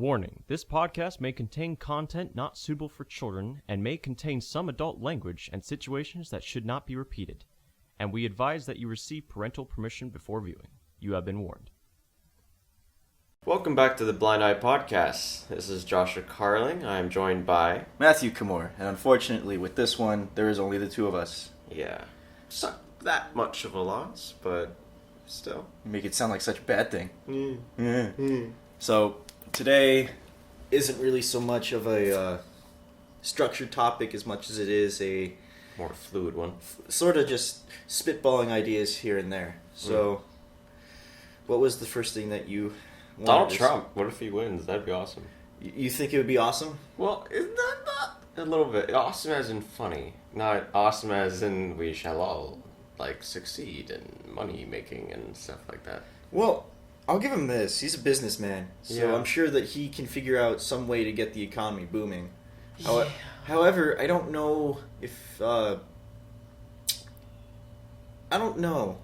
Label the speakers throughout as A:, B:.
A: Warning, this podcast may contain content not suitable for children and may contain some adult language and situations that should not be repeated. And we advise that you receive parental permission before viewing. You have been warned.
B: Welcome back to the Blind Eye Podcast. This is Joshua Carling. I am joined by
C: Matthew Kamor, and unfortunately with this one, there is only the two of us.
B: Yeah, it's not that much of a loss, but still.
C: You make it sound like such a bad thing. So, today isn't really so much of a structured topic as much as it is a
B: More fluid one.
C: Sort of just spitballing ideas here and there. So, what was the first thing that you wanted
B: Donald
C: to
B: Trump. What if he wins? That'd be awesome.
C: You think it would be awesome?
B: Well, isn't that not a little bit awesome as in funny, not awesome as in we shall all succeed in money making and stuff like that.
C: Well, I'll give him this. He's a businessman, so
B: Yeah.
C: I'm sure that he can figure out some way to get the economy booming.
B: Yeah.
C: However, I don't know if I don't know.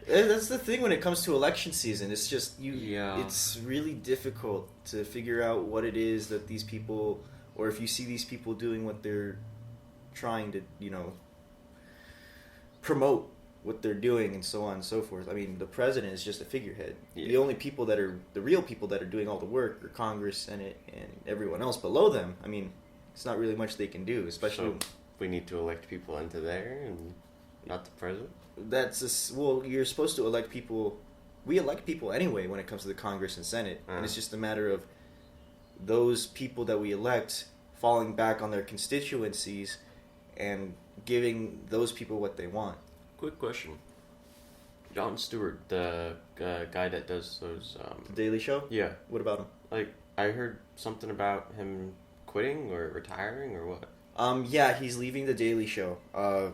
C: That's the thing when it comes to election season. It's just
B: Yeah.
C: It's really difficult to figure out what it is that these people, or if you see these people doing what they're trying to, promote what they're doing and so on and so forth. I mean, the president is just a figurehead.
B: Yeah.
C: The only people that are the real people that are doing all the work are Congress, Senate, and everyone else below them. I mean, it's not really much they can do, especially.
B: So we need to elect people into there and not the president?
C: You're supposed to elect people. We elect people anyway when it comes to the Congress and Senate, and it's just a matter of those people that we elect falling back on their constituencies and giving those people what they want.
B: Quick question. Jon Stewart, the guy that does those...
C: The Daily Show?
B: Yeah.
C: What about him?
B: I heard something about him quitting or retiring or what?
C: Yeah, he's leaving the Daily Show. I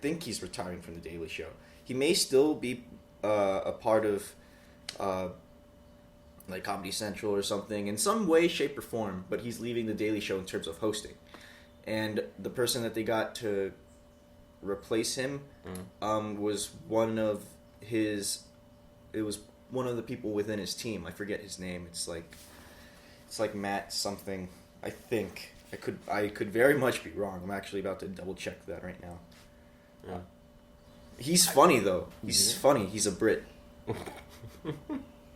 C: think he's retiring from the Daily Show. He may still be a part of Comedy Central or something in some way, shape, or form, but he's leaving the Daily Show in terms of hosting. And the person that they got to replace him was one of the people within his team. I forget his name. It's like Matt something, I think. I could very much be wrong. I'm actually about to double check that right now.
B: Yeah.
C: He's funny though. He's funny. He's a Brit.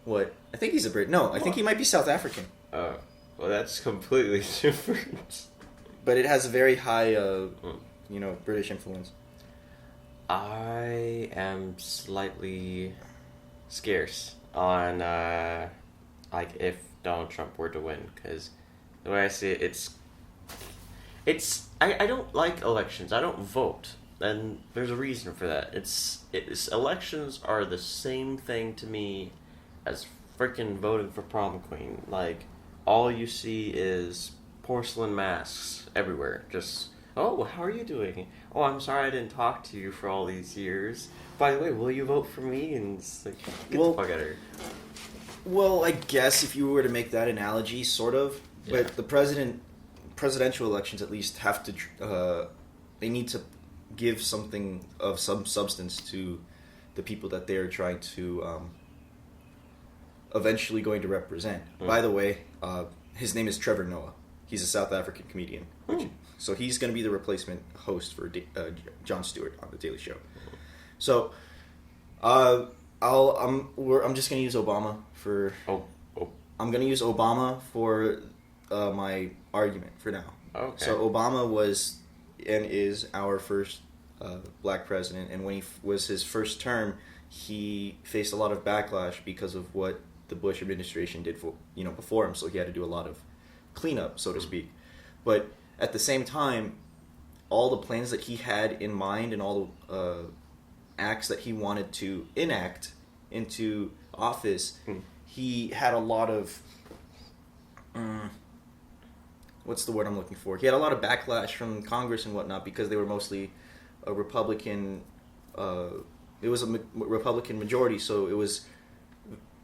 C: What? I think he's a Brit. No, I think he might be South African.
B: Oh, well, that's completely different.
C: But it has a very high, British influence.
B: I am slightly scarce on, if Donald Trump were to win, because the way I see it, I don't like elections. I don't vote, and there's a reason for that. Elections are the same thing to me as freaking voting for prom queen. All you see is porcelain masks everywhere. Just, oh, how are you doing? Oh, I'm sorry I didn't talk to you for all these years. By the way, will you vote for me? And it's like, get the fuck out of here.
C: Well, I guess if you were to make that analogy, sort of.
B: Yeah.
C: But the presidential elections at least have to, they need to give something of some substance to the people that they're trying to, eventually going to represent. By the way, his name is Trevor Noah. He's a South African comedian. So he's going to be the replacement host for Jon Stewart on The Daily Show. So, I'm just going to use Obama for... I'm going to use Obama for my argument for now.
B: Okay.
C: So Obama was and is our first black president, and when he was his first term, he faced a lot of backlash because of what the Bush administration did before him. So he had to do a lot of cleanup, so to speak. But at the same time, all the plans that he had in mind and all the acts that he wanted to enact into office, he had a lot of what's the word I'm looking for? He had a lot of backlash from Congress and whatnot because they were mostly a Republican. It was a Republican majority, so it was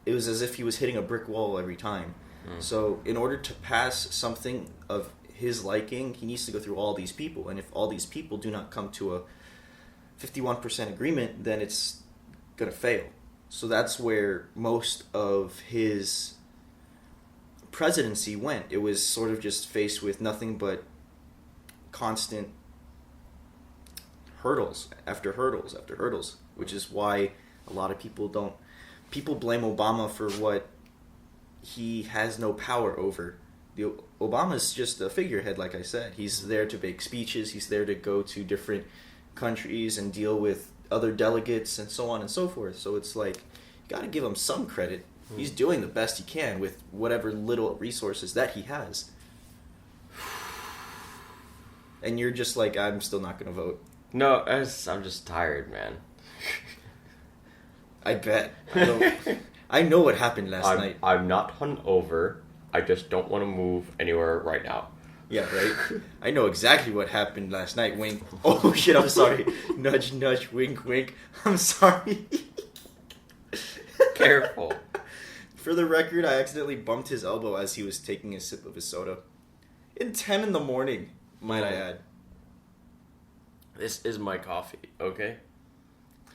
C: as if he was hitting a brick wall every time. So in order to pass something of his liking, he needs to go through all these people, and if all these people do not come to a 51% agreement, then it's gonna fail. So that's where most of his presidency went. It was sort of just faced with nothing but constant hurdles after hurdles after hurdles, which is why a lot of people blame Obama for what he has no power over. Obama's just a figurehead, like I said. He's there to make speeches, he's there to go to different countries and deal with other delegates and so on and so forth. So it's like, you got to give him some credit. He's doing the best he can with whatever little resources that he has. And you're just like, I'm still not going to vote.
B: No, I'm just tired, man.
C: I bet. I know what happened last night.
B: I'm not hungover. I just don't want to move anywhere right now.
C: Yeah, right? I know exactly what happened last night. Wink. Oh, shit, I'm sorry. Nudge, nudge, wink, wink. I'm sorry.
B: Careful.
C: For the record, I accidentally bumped his elbow as he was taking a sip of his soda. In 10 in the morning, might I add.
B: This is my coffee, okay?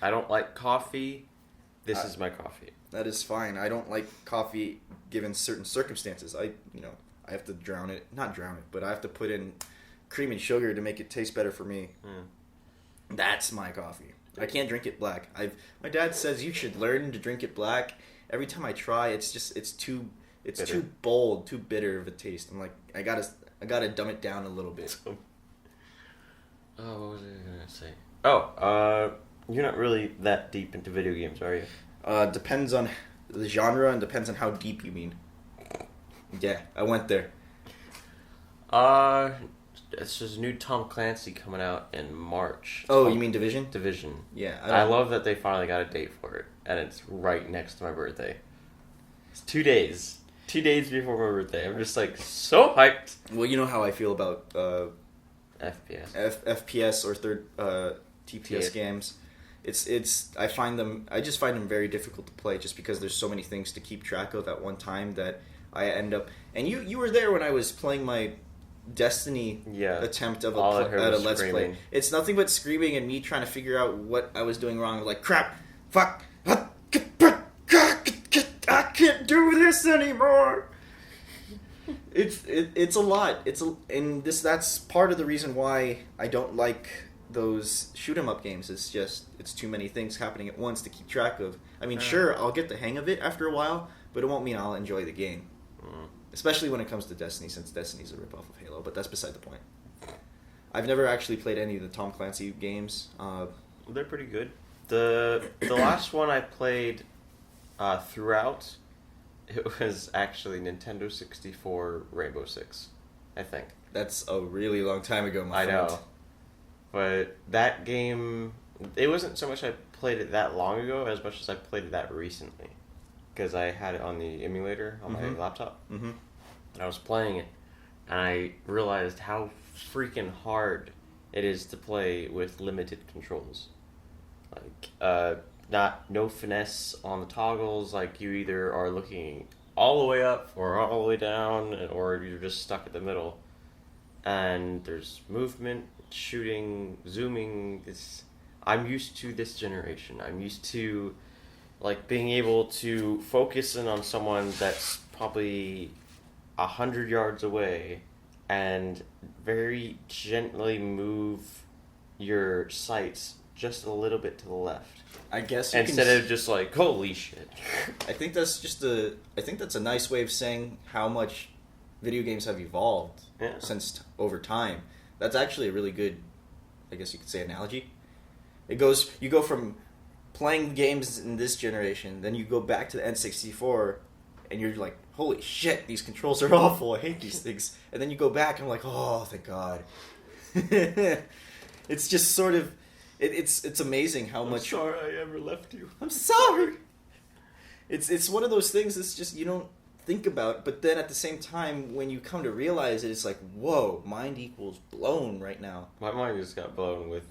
B: I don't like coffee. This is my coffee.
C: That is fine. I don't like coffee given certain circumstances. I have to drown it. Not drown it, but I have to put in cream and sugar to make it taste better for me. That's my coffee. I can't drink it black. My dad says you should learn to drink it black. Every time I try, it's too bold, too bitter of a taste. I'm like, I gotta dumb it down a little bit.
B: Oh, what was I gonna say? Oh, you're not really that deep into video games, are you?
C: Depends on the genre and depends on how deep you mean. Yeah, I went there.
B: It's just new Tom Clancy coming out in March.
C: Oh, you mean Division?
B: Division.
C: Yeah.
B: I love that they finally got a date for it, and it's right next to my birthday. It's 2 days. 2 days before my birthday. I'm just like so hyped.
C: Well, you know how I feel about
B: FPS.
C: FPS or third TPS games. I just find them very difficult to play just because there's so many things to keep track of at one time that I end up. And you were there when I was playing my Destiny attempt of
B: All I
C: at
B: heard
C: a
B: was
C: Let's
B: screaming.
C: Play. It's nothing but screaming and me trying to figure out what I was doing wrong. Like, crap, fuck, I can't do this anymore. It's a lot. That's part of the reason why I don't like those shoot 'em up games. It's too many things happening at once to keep track of. I mean, sure, I'll get the hang of it after a while, but it won't mean I'll enjoy the game. Especially when it comes to Destiny, since Destiny's a ripoff of Halo, but that's beside the point. I've never actually played any of the Tom Clancy games.
B: They're pretty good. The last one I played throughout, it was actually Nintendo 64 Rainbow Six, I think.
C: That's a really long time ago, my friend.
B: I know. But that game, it wasn't so much I played it that long ago as much as I played it that recently. Because I had it on the emulator on my laptop. Mm-hmm. And I was playing it, and I realized how freaking hard it is to play with limited controls. Like, no finesse on the toggles. Like, you either are looking all the way up or all the way down, or you're just stuck at the middle. And there's movement, shooting, zooming. I'm used to this generation. I'm used to like being able to focus in on someone that's probably 100 yards away and very gently move your sights just a little bit to the left.
C: I guess
B: instead of just like, holy shit.
C: I think that's a nice way of saying how much video games have evolved since over time. That's actually a really good, I guess you could say, analogy. You go from playing games in this generation, then you go back to the N64, and you're like, holy shit, these controls are awful, I hate these things. And then you go back, and I'm like, oh, thank God. It's just sort of, it's amazing how much...
B: I'm sorry I ever left you.
C: I'm sorry! It's one of those things that's just, you don't think about, but then at the same time, when you come to realize it, it's like, whoa, mind equals blown right now.
B: My mind just got blown with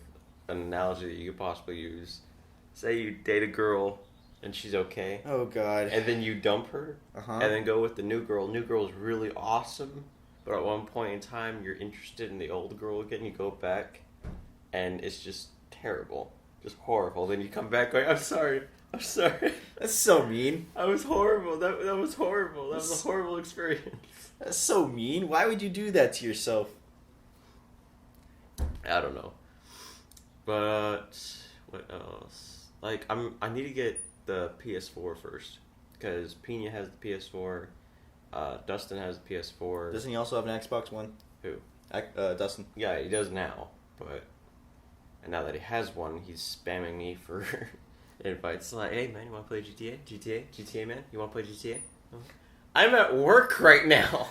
B: an analogy that you could possibly use. Say you date a girl and she's okay.
C: Oh, God.
B: And then you dump her. And then go with the new girl. New girl's really awesome. But at one point in time, you're interested in the old girl again. You go back and it's just terrible. Just horrible. Then you come back going, I'm sorry. I'm sorry.
C: That's so mean.
B: I was horrible. That was horrible. That was a horrible experience.
C: That's so mean. Why would you do that to yourself?
B: I don't know. But what else? Like I need to get the PS4 first because Pina has the PS4. Dustin has the PS4.
C: Doesn't he also have an Xbox One?
B: Who?
C: Dustin.
B: Yeah, he does now. And now that he has one, he's spamming me for invites. Like, hey man, you want to play GTA? GTA, man, you want to play GTA? I'm at work right now.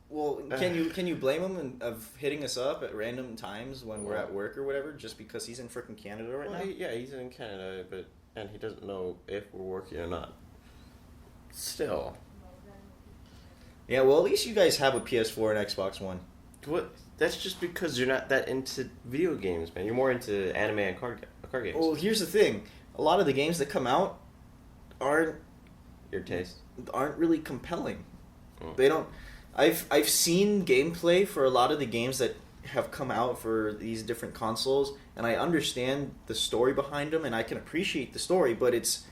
C: Well, can you blame him of hitting us up at random times when we're at work or whatever, just because he's in frickin' Canada right now?
B: Yeah, he's in Canada, and he doesn't know if we're working or not. Still.
C: Yeah, well, at least you guys have a PS4 and Xbox One.
B: What? That's just because you're not that into video games, man. You're more into anime and card games.
C: Well, here's the thing: a lot of the games that come out aren't
B: your taste.
C: Aren't really compelling.
B: Mm.
C: They don't. I've seen gameplay for a lot of the games that have come out for these different consoles, and I understand the story behind them, and I can appreciate the story, but it's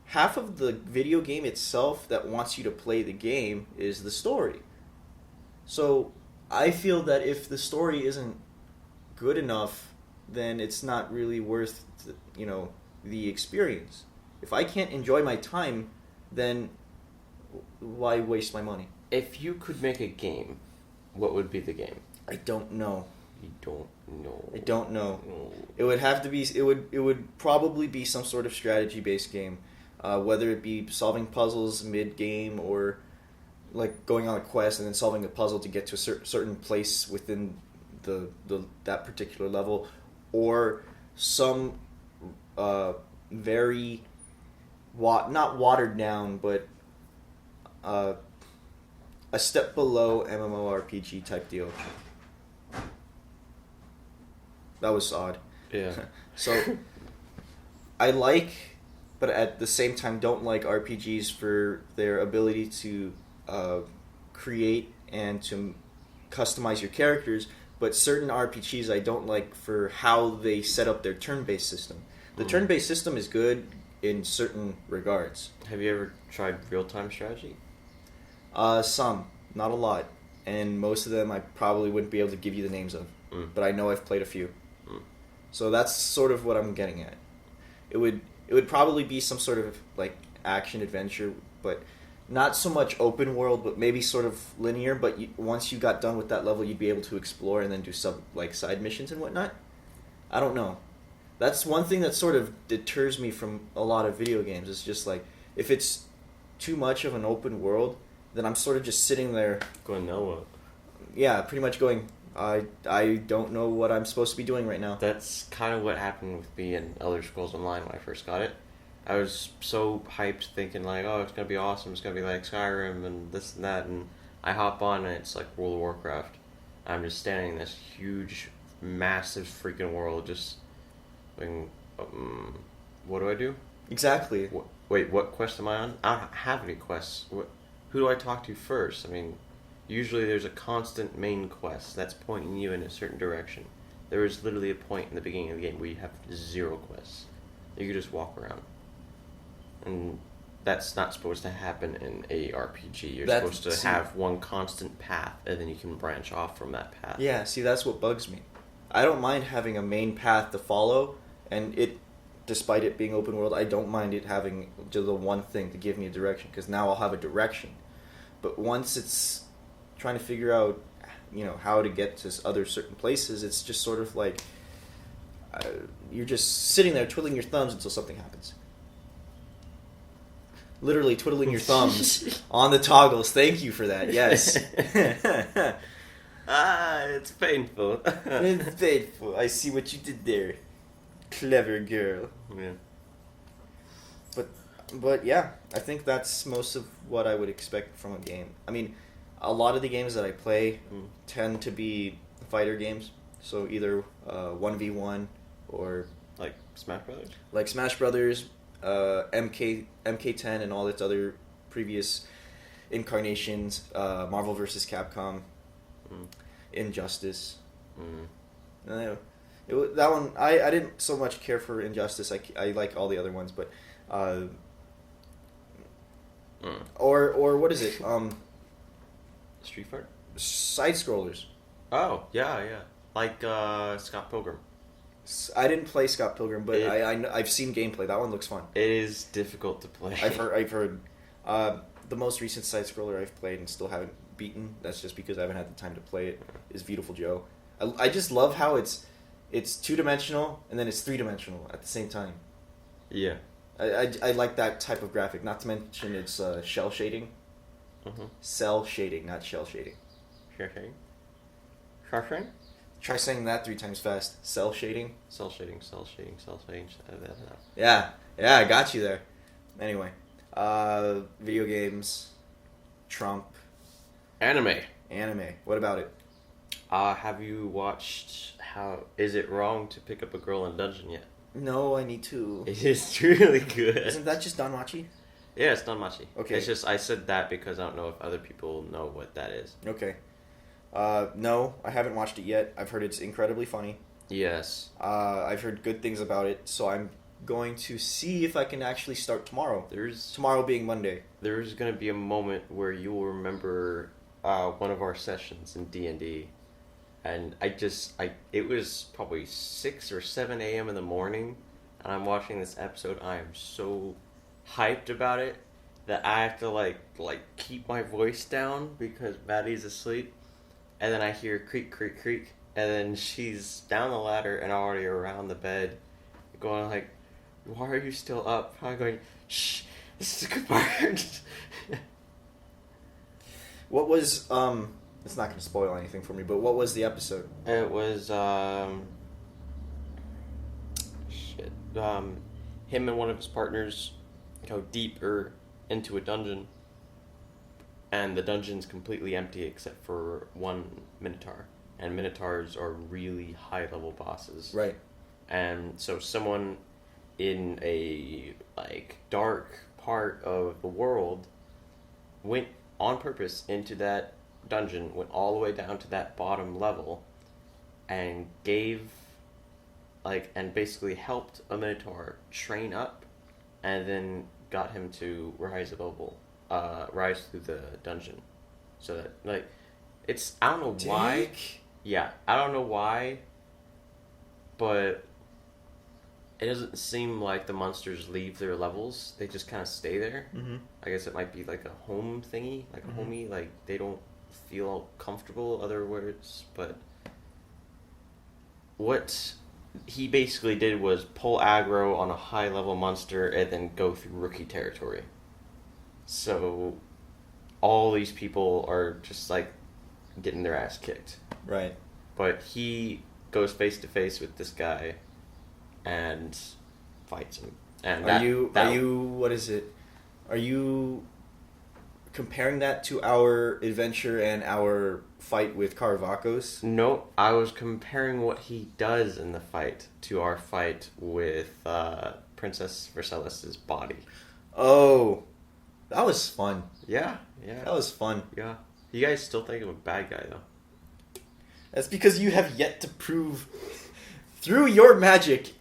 C: half of the video game itself that wants you to play the game is the story. So I feel that if the story isn't good enough, then it's not really worth, the experience. If I can't enjoy my time, then why waste my money?
B: If you could make a game, what would be the game?
C: I don't know.
B: You don't know.
C: I don't know.
B: No.
C: It would have to be. It would probably be some sort of strategy-based game, whether it be solving puzzles mid-game or like going on a quest and then solving a puzzle to get to a certain place within that particular level, or some very not watered down, but a step below MMORPG type deal. That was odd.
B: Yeah.
C: So, but at the same time don't like RPGs for their ability to create and to customize your characters, but certain RPGs I don't like for how they set up their turn-based system. The turn-based system is good in certain regards.
B: Have you ever tried real-time strategy?
C: Some, not a lot, and most of them I probably wouldn't be able to give you the names of, but I know I've played a few. So that's sort of what I'm getting at. It would probably be some sort of like action adventure, but not so much open world, but maybe sort of linear. But once you got done with that level, you'd be able to explore and then do some like side missions and whatnot. I don't know. That's one thing that sort of deters me from a lot of video games. It's just like if it's too much of an open world, then I'm sort of just sitting there
B: Going nowhere.
C: Yeah, pretty much going, I don't know what I'm supposed to be doing right now.
B: That's kind of what happened with me in Elder Scrolls Online when I first got it. I was so hyped thinking like, oh, it's going to be awesome, it's going to be like Skyrim and this and that, and I hop on and it's like World of Warcraft. I'm just standing in this huge, massive freaking world just going, what do I do?
C: Exactly.
B: Wait, what quest am I on? I don't have any quests. Who do I talk to first? I mean, usually there's a constant main quest that's pointing you in a certain direction. There is literally a point in the beginning of the game where you have 0 quests. You can just walk around. And that's not supposed to happen in a RPG. You're supposed to have one constant path, and then you can branch off from that path.
C: Yeah, see, that's what bugs me. I don't mind having a main path to follow, and despite it being open world, I don't mind it having just the one thing to give me a direction, because now I'll have a direction. But once it's trying to figure out, how to get to other certain places, it's just sort of like you're just sitting there twiddling your thumbs until something happens. Literally twiddling your thumbs on the toggles. Thank you for that. Yes.
B: It's painful.
C: It's painful. I see what you did there. Clever girl.
B: Yeah.
C: But yeah, I think that's most of what I would expect from a game. I mean, a lot of the games that I play tend to be fighter games. So either 1v1 or
B: Like Smash Brothers?
C: like Smash Brothers, MK10 and all its other previous incarnations, Marvel vs. Capcom, Injustice. That one, I didn't so much care for Injustice. I like all the other ones, but or what is it?
B: Street Fighter.
C: Side scrollers.
B: Oh yeah. Like Scott Pilgrim.
C: I didn't play Scott Pilgrim, but I've seen gameplay. That one looks fun.
B: It is difficult to play.
C: I've heard. The most recent side scroller I've played and still haven't beaten. That's just because I haven't had the time to play it. Is Beautiful Joe. I just love how it's 2-dimensional and then it's 3-dimensional at the same time.
B: Yeah.
C: I like that type of graphic. Not to mention it's shell shading.
B: Mm-hmm.
C: Cell shading, not shell shading.
B: Shading. Shading.
C: Try saying that 3 times fast. Cell shading.
B: Cell shading. Cell shading. Cell shading.
C: Yeah, I got you there. Anyway, video games, Trump,
B: Anime.
C: What about it?
B: Have you watched How Is It Wrong to Pick Up a Girl in Dungeon yet?
C: No, I need to.
B: It is really good.
C: Isn't that just Danmachi?
B: Yeah, it's Danmachi.
C: Okay.
B: It's just I said that because I don't know if other people know what that is.
C: Okay. No, I haven't watched it yet. I've heard it's incredibly funny.
B: Yes.
C: I've heard good things about it, so I'm going to see if I can actually start tomorrow. Tomorrow being Monday.
B: There's going to be a moment where you will remember one of our sessions in D&D. And it was probably 6 or 7 a.m. in the morning, and I'm watching this episode. I am so hyped about it that I have to like keep my voice down because Maddie's asleep, and then I hear creak, creak, creak, and then she's down the ladder and already around the bed, going like, "Why are you still up?" I'm going, "Shh, this is a good part."
C: What was it's not going to spoil anything for me, but what was the episode?
B: It was him and one of his partners go deeper into a dungeon, and the dungeon's completely empty except for one Minotaur, and Minotaurs are really high level bosses.
C: Right.
B: And so someone in a dark part of the world went on purpose into that dungeon, went all the way down to that bottom level, and and basically helped a Minotaur train up, and then got him to rise through the dungeon. So that, it's, I don't know why. Yeah, I don't know why, but it doesn't seem like the monsters leave their levels. They just kind of stay there.
C: Mm-hmm.
B: I guess it might be like a home thingy, like a homie, like they don't feel comfortable, other words, but what he basically did was pull aggro on a high level monster and then go through rookie territory. So all these people are just getting their ass kicked. Right. But he goes face to face with this guy and fights him. And
C: what is it? Are you comparing that to our adventure and our fight with Carvacos?
B: No, I was comparing what he does in the fight to our fight with Princess Versailles' body.
C: Oh, that was fun.
B: Yeah.
C: That was fun.
B: Yeah. You guys still think I'm a bad guy, though.
C: That's because you have yet to prove through your magic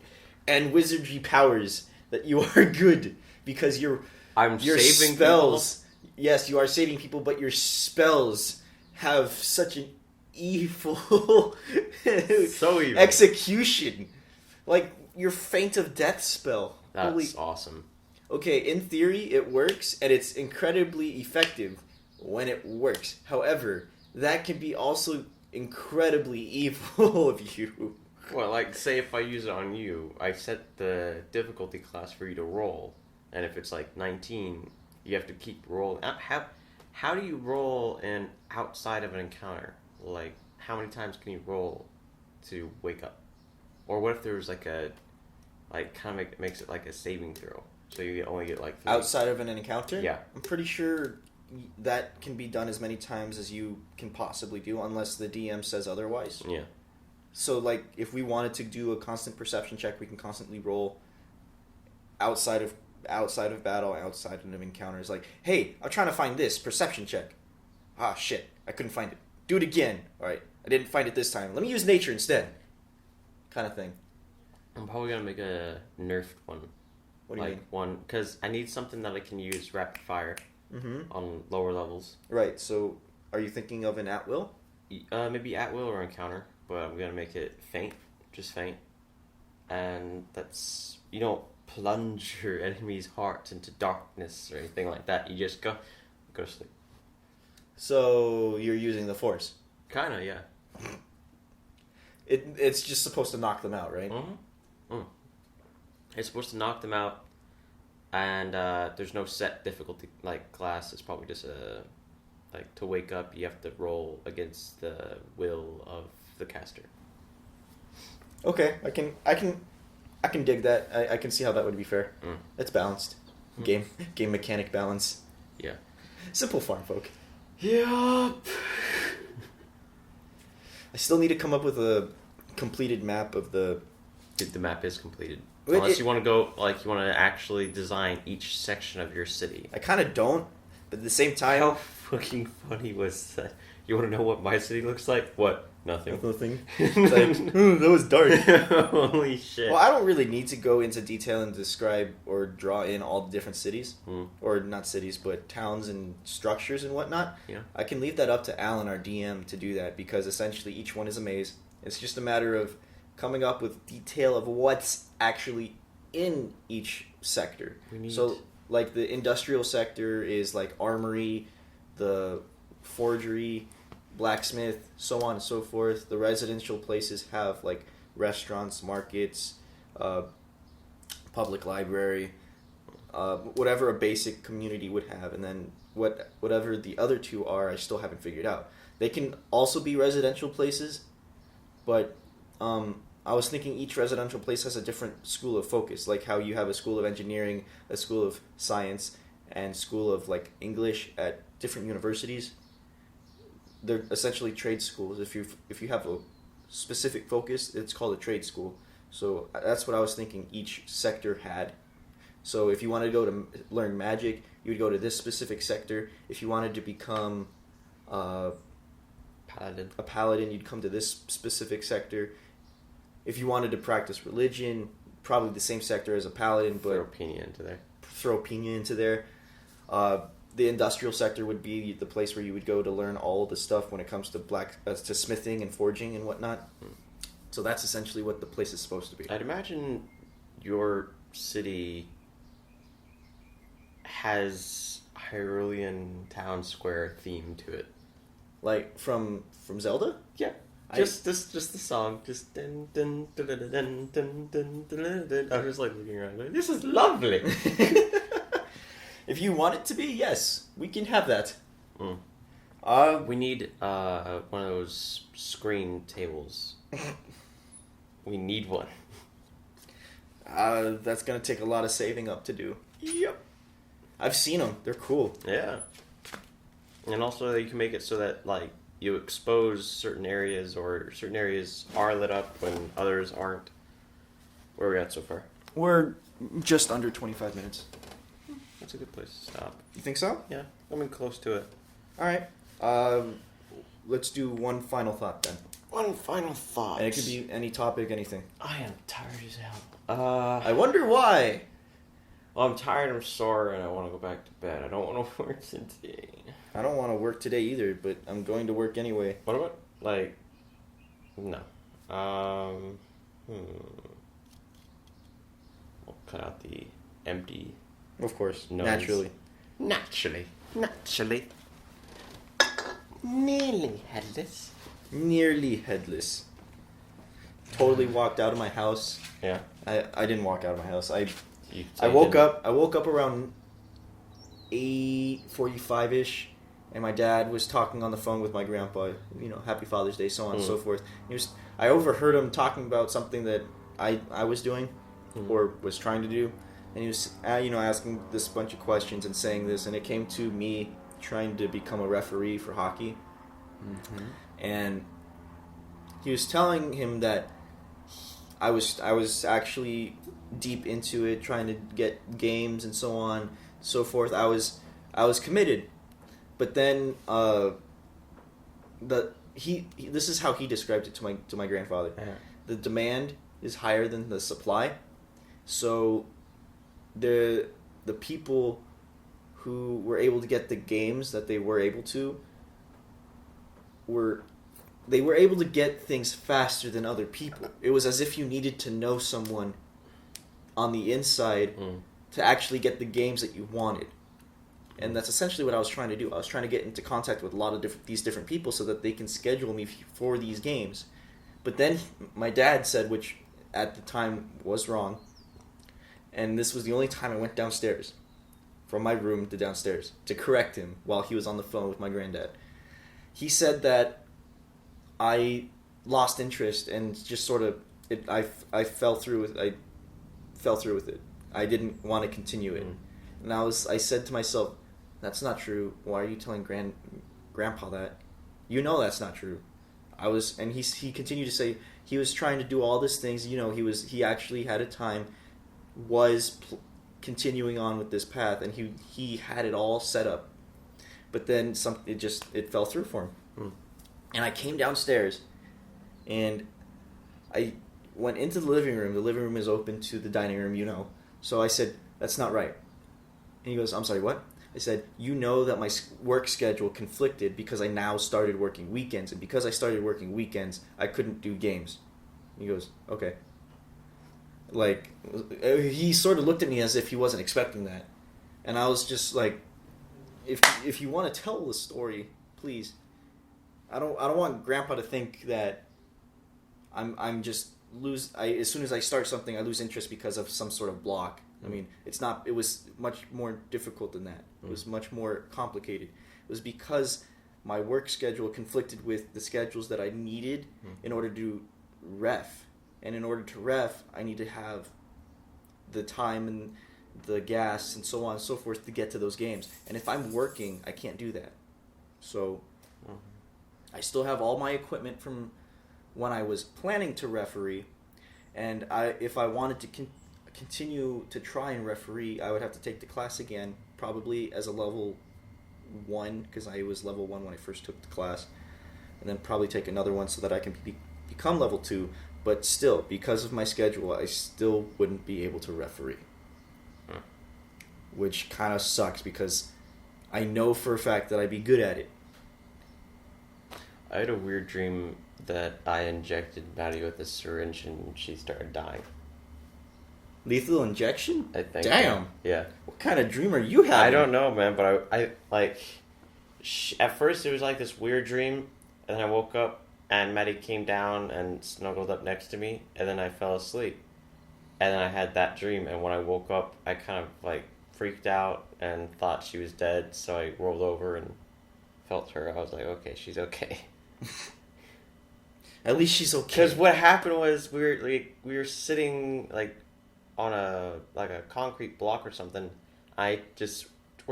C: and wizardry powers that you are good, because your
B: saving
C: spells. People? Yes, you are saving people, but your spells have such an evil,
B: so evil
C: execution. Like your Feint of Death spell.
B: That's awesome.
C: Okay, in theory it works, and it's incredibly effective when it works. However, that can be also incredibly evil of you.
B: Well, say if I use it on you, I set the difficulty class for you to roll, and if it's 19, you have to keep rolling. How do you roll outside of an encounter? How many times can you roll to wake up? Or what if there's makes it like a saving throw, so you only get 3.
C: Outside of an encounter?
B: Yeah.
C: I'm pretty sure that can be done as many times as you can possibly do, unless the DM says otherwise.
B: Yeah.
C: So, if we wanted to do a constant perception check, we can constantly roll outside of battle, outside of encounters. Hey, I'm trying to find this perception check. Ah, shit, I couldn't find it. Do it again. All right, I didn't find it this time. Let me use nature instead. kind of thing.
B: I'm probably gonna make a nerfed one.
C: What do you mean?
B: One, because I need something that I can use rapid fire on lower levels.
C: Right. So, are you thinking of an at will?
B: Maybe at will or encounter, but I'm gonna make it faint, just faint, and that's you don't plunge your enemy's heart into darkness or anything like that. You just go to sleep.
C: So you're using the force.
B: Kinda, yeah.
C: It's just supposed to knock them out, right?
B: It's supposed to knock them out, and there's no set difficulty. Like class, it's probably just like to wake up. You have to roll against the will of the caster.
C: Okay, I can dig that. I can see how that would be fair. It's balanced. Game mechanic balance.
B: Yeah.
C: Simple farm folk.
B: Yup.
C: I still need to come up with a completed map of the...
B: The map is completed.
C: Wait,
B: Unless you want to go, like, you want to actually design each section of your city.
C: I kind of don't, but at the same time...
B: How fucking funny was that? You want to know what my city looks like? What? Nothing.
C: Nothing. It's like, ooh, that was dark.
B: Holy shit.
C: Well, I don't really need to go into detail and describe or draw in all the different cities. Or not cities, but towns and structures and whatnot.
B: Yeah.
C: I can leave that up to Alan, our DM, to do that, because essentially each one is a maze. It's just a matter of coming up with detail of what's actually in each sector. So, like, the industrial sector is, like, armory, the forgery, blacksmith, so on and so forth. The residential places have, like, restaurants, markets, public library, whatever a basic community would have. And then whatever the other two are, I still haven't figured out. They can also be residential places, but I was thinking each residential place has a different school of focus, like how you have a school of engineering, a school of science, and school of, like, English at different universities. They're essentially trade schools. If you have a specific focus, it's called a trade school. So that's what I was thinking each sector had. So if you wanted to go to learn magic, you would go to this specific sector. If you wanted to become a paladin, you'd come to this specific sector. If you wanted to practice religion, probably the same sector as a paladin, but
B: throw Pina into there. The industrial sector would be the place where you would go to learn all the stuff when it comes to to smithing and forging and whatnot. So that's essentially what the place is supposed to be. I'd imagine your city has Hyrulean town square theme to it.
C: Like from Zelda?
B: Yeah. Just the song. Just dun dun dun dun dun dun dun dun dun. I was just like looking around like, this is lovely.
C: If you want it to be, yes, we can have that.
B: We need one of those screen tables. We need one.
C: That's gonna take a lot of saving up to do. Yep. I've seen them. They're cool.
B: Yeah. And also you can make it so that, like, you expose certain areas, or certain areas are lit up when others aren't. Where are we at so far?
C: We're just under 25 minutes.
B: That's a good place to stop.
C: You think so?
B: Yeah, I'm close to it.
C: All right. Let's do one final thought then.
B: One final thought.
C: And it could be any topic, anything.
B: I am tired as hell.
C: I wonder why.
B: Well, I'm tired, I'm sore, and I want to go back to bed. I don't want to work today.
C: I don't want to work today either, but I'm going to work anyway.
B: What about, like, no. We'll cut out the empty.
C: Of course,
B: noise.
C: Naturally.
B: Nearly headless.
C: Totally walked out of my house.
B: Yeah.
C: I didn't walk out of my house. I woke up around 8:45ish, and my dad was talking on the phone with my grandpa. You know, Happy Father's Day, so on and so forth. I overheard him talking about something that I was doing, or was trying to do, and he was asking this bunch of questions and saying this, and it came to me trying to become a referee for hockey, and he was telling him that I was actually deep into it, trying to get games and so on, so forth. I was committed, but then this is how he described it to my grandfather.
B: Yeah.
C: The demand is higher than the supply. So the people who were able to get the games that they were able to were able to get things faster than other people. It was as if you needed to know someone on the inside to actually get the games that you wanted. And that's essentially what I was trying to do. I was trying to get into contact with a lot of these different people so that they can schedule me for these games. But then my dad said, which at the time was wrong, and this was the only time I went downstairs, from my room to downstairs, to correct him while he was on the phone with my granddad. He said that I lost interest and just sort of, I fell through with it. I didn't want to continue it. And I said to myself, that's not true. Why are you telling Grandpa that? You know that's not true. And he continued to say he was trying to do all these things. You know, he actually had a time, continuing on with this path, and he had it all set up. But then it fell through for him. And I came downstairs, and I went into the living room. The living room is open to the dining room, you know. So I said, that's not right. And he goes, I'm sorry, what? I said, you know that my work schedule conflicted because I now started working weekends. And because I started working weekends, I couldn't do games. And he goes, okay. Like, he sort of looked at me as if he wasn't expecting that. And I was just like, if you want to tell the story, please. I don't want Grandpa to think that I'm just as soon as I start something, I lose interest because of some sort of block. I mean, it was much more difficult than that. It was much more complicated. It was because my work schedule conflicted with the schedules that I needed in order to ref. And in order to ref, I need to have the time and the gas and so on and so forth to get to those games. And if I'm working, I can't do that. So I still have all my equipment from when I was planning to referee. And if I wanted to continue to try and referee, I would have to take the class again, probably as a level 1, because I was level 1 when I first took the class, and then probably take another one so that I can become level 2. But still, because of my schedule, I still wouldn't be able to referee, which kind of sucks because I know for a fact that I'd be good at it.
B: I had a weird dream that I injected Maddie with a syringe and she started dying.
C: Lethal injection?
B: I think.
C: Damn.
B: Yeah.
C: What kind of dream are you having?
B: I don't know, man, but I at first it was like this weird dream, and then I woke up and Maddie came down and snuggled up next to me, and then I fell asleep. And then I had that dream, and when I woke up, I kind of like freaked out and thought she was dead, so I rolled over and felt her. I was like, okay, she's okay.
C: At least she's okay.
B: Because what happened was we were sitting like on a concrete block or something. We're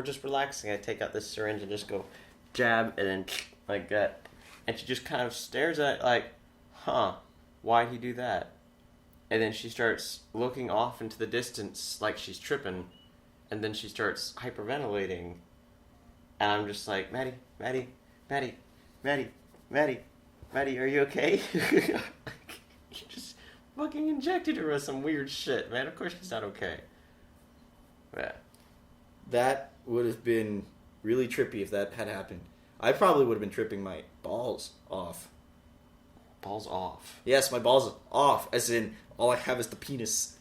B: just relaxing. I take out this syringe and just go jab, and then like that, and she just kind of stares at it like, huh, why'd he do that? And then she starts looking off into the distance like she's tripping, and then she starts hyperventilating, and I'm just like, Maddie, are you okay? You just fucking injected her with some weird shit, man. Of course she's not okay. Yeah.
C: That would have been really trippy if that had happened. I probably would have been tripping my balls off.
B: Balls off?
C: Yes, my balls off, as in all I have is the penis.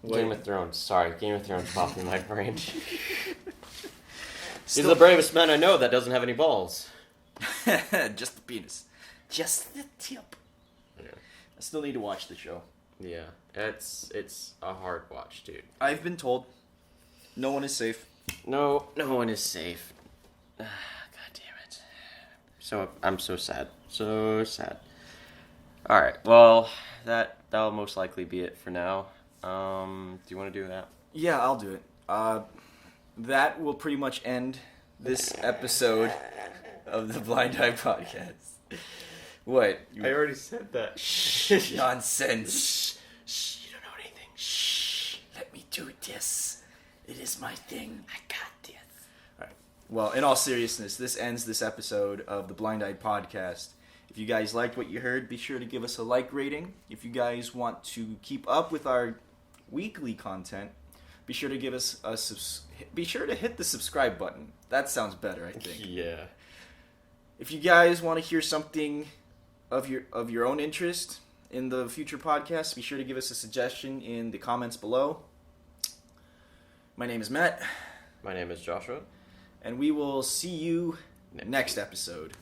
B: Game of Thrones. Sorry, Game of Thrones popped in my brain. He's the bravest man I know that doesn't have any balls.
C: Just the penis. Just the tip. Yeah. I still need to watch the show.
B: Yeah, it's a hard watch, dude.
C: I've been told no one is safe.
B: No one is safe. God damn it. So I'm so sad. So sad. Alright, well, that'll most likely be it for now. Do you want to do that?
C: Yeah, I'll do it. That will pretty much end this episode of the Blind Eye Podcast. What?
B: I already said that.
C: Shh, nonsense. Shh, you don't know anything. Shh, let me do this. It is my thing. I got this. All right. Well, in all seriousness, this ends this episode of the Blind Eye Podcast. If you guys liked what you heard, be sure to give us a like rating. If you guys want to keep up with our weekly content, be sure to give us be sure to hit the subscribe button. That sounds better, I think.
B: Yeah.
C: If you guys want to hear something of your own interest in the future podcast, be sure to give us a suggestion in the comments below. My name is Matt.
B: My name is Joshua.
C: And we will see you next episode.